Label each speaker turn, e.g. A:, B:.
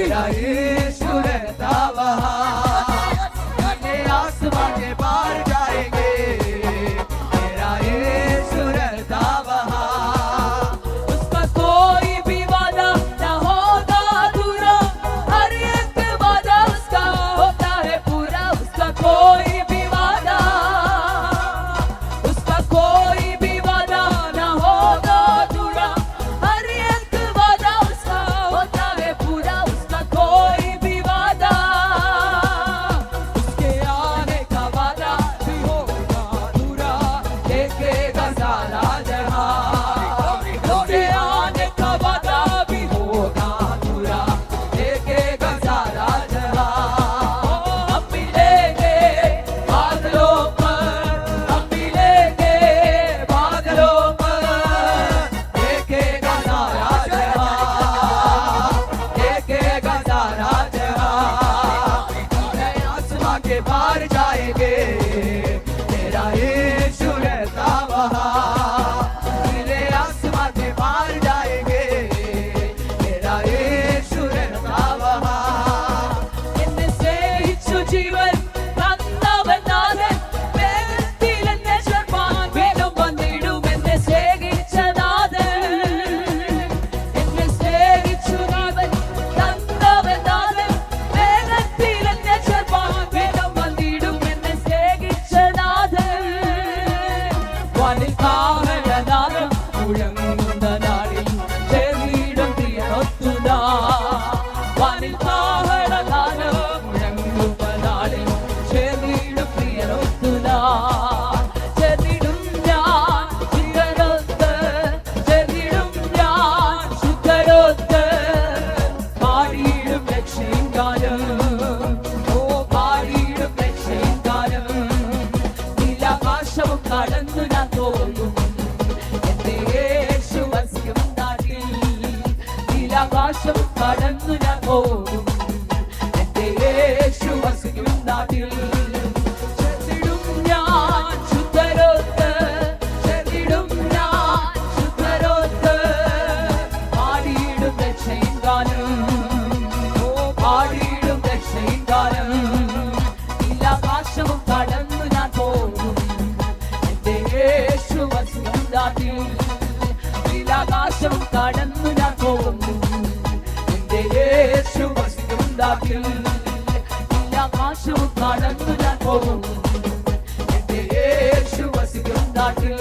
A: मेरा यीशु रहता वहाँ, नीले आसमां के पार जाएंगे, मेरा यीशु रहता वहाँ। उसका कोई भी वादा ना होगा अधूरा, हर एक वादा उसका होता है पूरा। उसका कोई भी वादा, उसका कोई भी वादा ना होगा अधूरा, हर एक वादा उसका होता है पूरा। उसका कोई भी वादा, उसके आने का वादा भी होगा अधूरा, देखेगा सारा जहां। उसके आने का वादा भी होगा अधूरा, देखेगा सारा जहां। हम मिलेंगे बादलों पर, हम मिलेंगे बादलों पर, देखेगा सारा जहां, देखेगा सारा जहां। नए आसमां के पार जाएंगे, मेरा यीशु रहता वहाँ, नीले आसमां के पार जाएंगे, मेरा यीशु रहता वहाँ। എന്നെ സ്നേഹിച്ചു ജീവൻ തന്നവനാഥൻ, വേഗത്തിൽ എന്നെ ചേർപ്പാൻ വീണ്ടും വന്നിടും. എന്നെ സ്നേഹിച്ച നാഥൻ, എന്നെ സ്നേഹിച്ചു ജീവൻ തന്നവനാഥൻ, വേഗത്തിൽ എന്നെ ചേർപ്പാൻ വീണ്ടും വന്നിടും. എന്നെ സ്നേഹിച്ച നാഥൻ, വാനിൽ കാഹളനാദം മുഴങ്ങുന്ന നാളിൽ ചേർന്നിടും പ്രിയനൊത്തു നാം. വാനിൽ കാഹളനാദം മുഴങ്ങുന്ന നാളിൽ ചേർന്നിടും പ്രിയനൊത്തു നാം. ചേർന്നിടും ഞാൻ ശുദ്ധനൊത്ത്, ചേർന്നിടും ഞാൻ ശുദ്ധനൊത്ത്, പാടിയിടും രക്ഷയും ഗാനം, ഓ പാടിയിടും രക്ഷയും ഗാനം. നീലാകാശവും കടന്നു ഞാൻ പോകും, എന്റെ യേശു വസിക്കും നാട്ടിൽ. നീലാകാശവും കടന്നു ഞാൻ പോകും, എന്റെ യേശു വസിക്കും നാട്ടിൽ. ചേർന്നിടും ഞാൻ ശുദ്ധരൊത്ത്, ചേർന്നിടും ഞാൻ ശുദ്ധരൊത്ത്, പാടിയിടും രക്ഷയും ഗാനം, ഓ പാടിയിടും രക്ഷയും ഗാനം. നീലാകാശവും കടന്നു ഞാൻ പോകും, എന്റെ യേശു വസിക്കും നാട്ടിൽ. നീലാകാശവും കടന്നു ഞാൻ പോകുന്നു, എന്റെ യേശു വസിക്കും നാട്ടിൽ. നീലാകാശവും കടന്നു ഞാൻ പോകുന്നു, എന്റെ യേശു വസിക്കും നാട്ടിൽ.